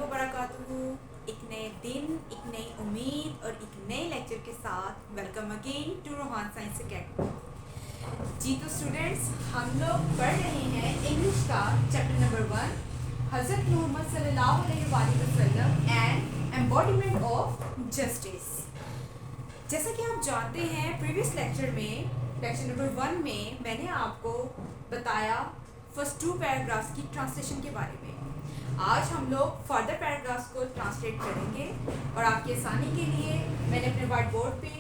वबरकातुहू। एक नए दिन, एक नई उम्मीद और एक नए लेक्चर के साथ welcome again to Rohan science academy. जी तो स्टूडेंट्स, हम लोग पढ़ रहे हैं इंग्लिश का चैप्टर नंबर 1, हज़रत मोहम्मद सल्लल्लाहु अलैहि वसल्लम एंड एम्बॉडीमेंट ऑफ जस्टिस। जैसा कि आप जानते हैं, प्रीवियस लेक्चर में, लेक्चर नंबर 1 में मैंने आपको बताया फर्स्ट 2 पैराग्राफ्स की ट्रांसलेशन के बारे में। आज हम लोग फर्दर पैराग्राफ्स को ट्रांसलेट करेंगे और आपकी आसानी के लिए मैंने अपने व्हाइट बोर्ड पे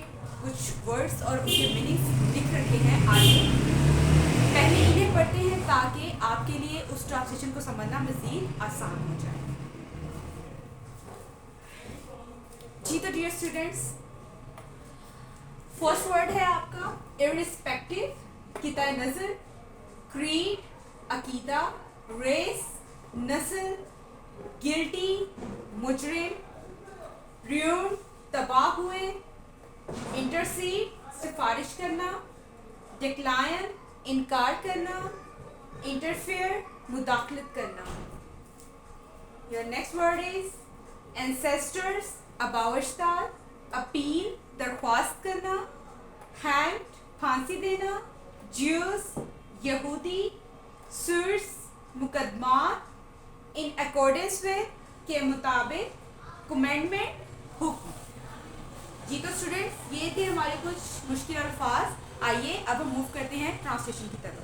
कुछ वर्ड्स और उनके मीनिंग्स लिख रखे हैं। आगे पहले इन्हें पढ़ते हैं ताकि आपके लिए उस ट्रांसलेशन को समझना मज़ीद आसान हो जाए। जी तो डियर स्टूडेंट्स, फर्स्ट वर्ड है आपका इर्रिस्पेक्टिव, किता नज़र, क्रीड, अकीदा, रेस, नस्ल, गिल्टी, मुजरिम, र्यून, तबाह हुए, इंटरसीड, सिफारिश करना, डिक्लाइन, इनकार करना, इंटरफेयर, मुदाखलत करना। Your next word is ancestors, अबावश्तार, अपील, दरख्वास्त करना, हैंड, फांसी देना, ज्यूस, यहूदी, सुर्स, मुकदमात, इन अकॉर्डेंस विद, के मुताबिक, कमेंडमेंट, हुक्म। जी तो स्टूडेंट्स, ये थे हमारे कुछ मुश्किल अल्फाज। आइए अब हम मूव करते हैं ट्रांसलेशन की तरफ।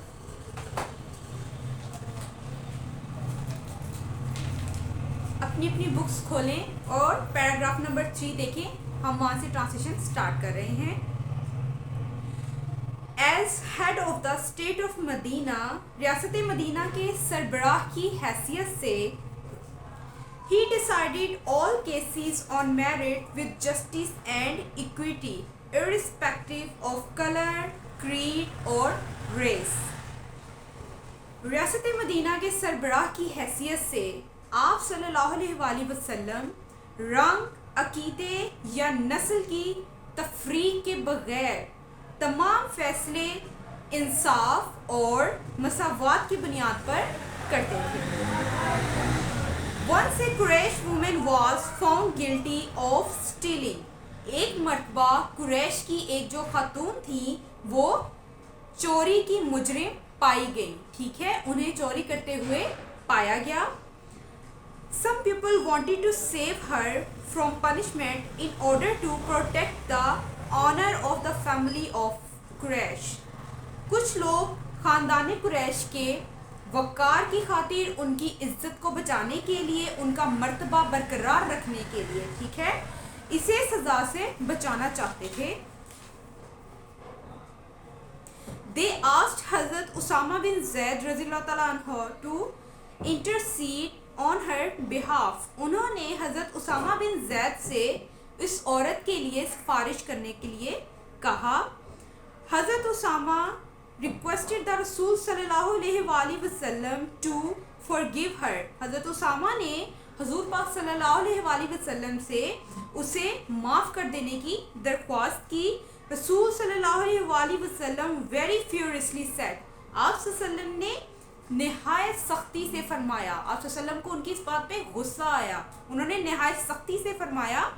अपनी अपनी बुक्स खोलें और पैराग्राफ नंबर 3 देखें। हम वहाँ से ट्रांसलेशन स्टार्ट कर रहे हैं। As head of the state of Medina, रियासत मदीना के सरबराह की हैसियत से, he decided all cases on merit with justice and equity, irrespective of color, creed और race। रियासत मदीना के सरबराह की हैसियत से आप सल्लल्लाहु अलैहि वसल्लम रंग, अकीदे या नस्ल की तफरीक के बगैर तमाम फैसले इंसाफ और मसावात की बुनियाद पर करते थे। Once a Quraysh woman was found guilty of stealing। एक मर्तबा कुरैश की एक जो खातून थी वो चोरी की मुजरिम पाई गई। ठीक है, उन्हें चोरी करते हुए पाया गया। Some people wanted to save her from punishment in order to protect the honor of the family of Quraysh। कुछ लोग ख़ानदान कुरैश के वक़ार की खातिर, उनकी इज्जत को बचाने के लिए, उनका मर्तबा बरकरार रखने के लिए, ठीक है, इसे सज़ा से बचाना चाहते थे। They asked हज़रत उसामा बिन ज़ैद रज़ियल्लाहु तआला अन्हु to intercede on her behalf। उन्होंने हज़रत उसामा बिन ज़ैद से इस औरत के लिए सिफारिश करने के लिए कहा। हज़रत उसामा requested the रसूल सल्लल्लाहु अलैहि वसल्लम to forgive her। हज़रत उसामा ने हुज़ूर पाक सल्लल्लाहु अलैहि वसल्लम से उसे माफ़ कर देने की दरख्वास्त की। रसूल सल्लल्लाहु अलैहि वसल्लम very furiously said। आप सल्लल्लाहु ने नहायत सख्ती से फरमाया। आप सल्लल्लाहु को उनकी इस बात पे गुस्सा आया। उन्होंने नहायत सख्ती से फरमाया,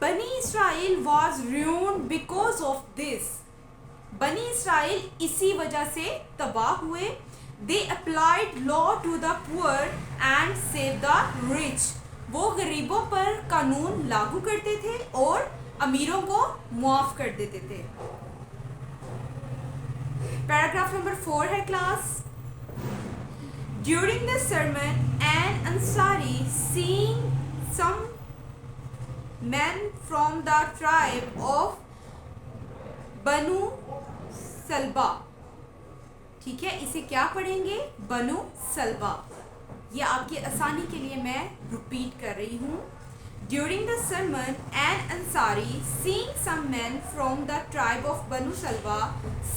बनी Israel was ruined because of this। बनी इसराइल इसी वजह से तबाह हुए। They applied law to the poor and saved the rich। वो गरीबों पर कानून लागू करते थे और अमीरों को मुआफ कर देते थे। पैराग्राफ नंबर 4 है class. During the sermon, an Ansari, seeing some men from the tribe of बनु सलबा, ठीक है, इसे क्या पढ़ेंगे? बनु सलबा। ये आपकी आसानी के लिए मैं रिपीट कर रही हूँ। During the sermon, an Ansari, seeing some men from the tribe of Banu Salwa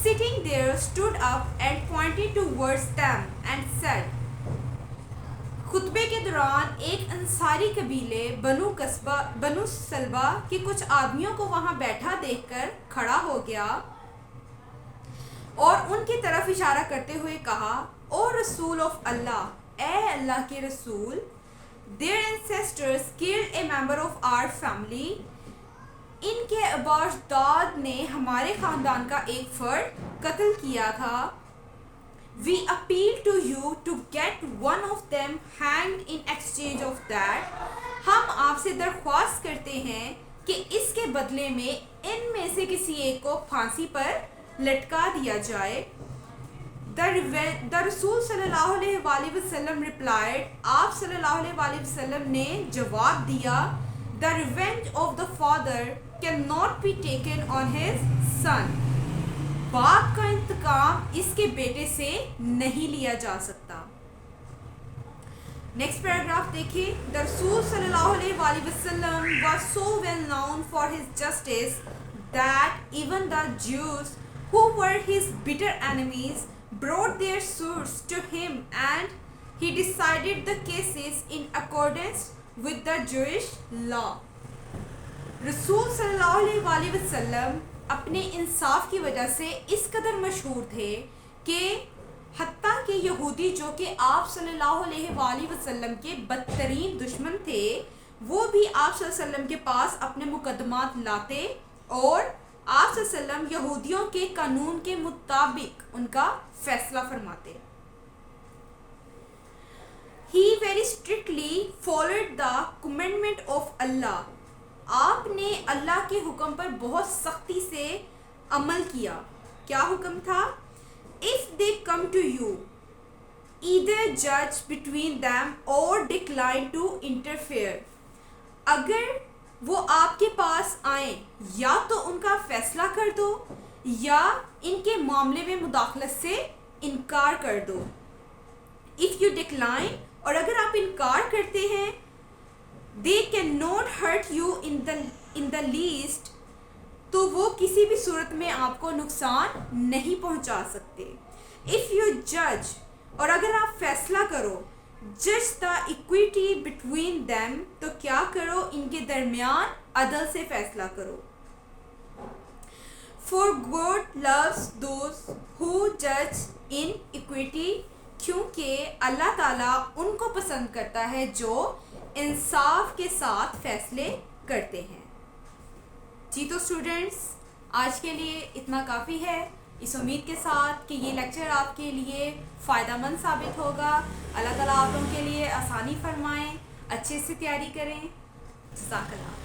sitting there, stood up and pointed towards them and said। खुतबे के दौरान एक अंसारी कबीले बनु सलबा के कुछ आदमियों को वहां बैठा देखकर खड़ा हो गया और उनकी तरफ इशारा करते हुए कहा, ओ रसूल ऑफ अल्लाह, ए अल्लाह के रसूल, their ancestors killed a member of our family. ان کے آباء اجداد نے ہمارے خاندان کا ایک فرد قتل کیا تھا. We appeal to you to get one of them hanged in exchange of that. ہم آپ سے درخواست کرتے ہیں کہ اس کے بدلے میں ان میں سے کسی ایک کو پھانسی پر لٹکا دیا جائے. The رسول صلی اللہ علیہ وآلہ وسلم replied. آپ صلی اللہ علیہ وآلہ وسلم نے جواب دیا, The revenge of the father cannot be taken on his son. باپ کا انتقام اس کے بیٹے سے نہیں لیا جا سکتا. نیکسٹ پیراگراف دیکھیے. The رسول صلی اللہ علیہ وآلہ وسلم was so well known for his justice that even the Jews who were his bitter enemies brought their swords to him and he decided the cases in accordance with the Jewish law. رسول صلی اللہ علیہ وآلہ وسلم اپنے انصاف کی وجہ سے اس قدر مشہور تھے کہ حتیٰ کہ یہودی جو کہ آپ صلی اللہ علیہ وآلہ وسلم کے بدترین دشمن تھے, وہ بھی آپ صلی اللہ علیہ وسلم کے پاس اپنے مقدمات لاتے اور آپ صلی اللہ علیہ وسلم یہودیوں کے قانون کے مطابق ان کا فیصلہ فرماتے. He very strictly followed the commandment of Allah. آپ نے اللہ کے حکم پر بہت سختی سے عمل کیا. کیا حکم تھا؟ If they come to you, either judge between them or decline to interfere. اگر وہ آپ کے پاس آئیں یا تو ان کا فیصلہ کر دو یا ان کے معاملے میں مداخلت سے انکار کر دو. If you decline, اور اگر آپ انکار کرتے ہیں, they cannot hurt you in the least, تو وہ کسی بھی صورت میں آپ کو نقصان نہیں پہنچا سکتے. If you judge, اور اگر آپ فیصلہ کرو, judge the equity between them, تو کیا کرو, ان کے درمیان عدل سے فیصلہ کرو. For God loves those who judge in equity, کیونکہ اللہ تعالیٰ ان کو پسند کرتا ہے جو انصاف کے ساتھ فیصلے کرتے ہیں. جی تو اسٹوڈنٹس, آج کے لیے اتنا کافی ہے, اس امید کے ساتھ کہ یہ لیکچر آپ کے لیے فائدہ مند ثابت ہوگا. اللہ تعالیٰ آپ لوگوں کے لیے آسانی فرمائیں, اچھے سے تیاری کریں. جزاک اللہ.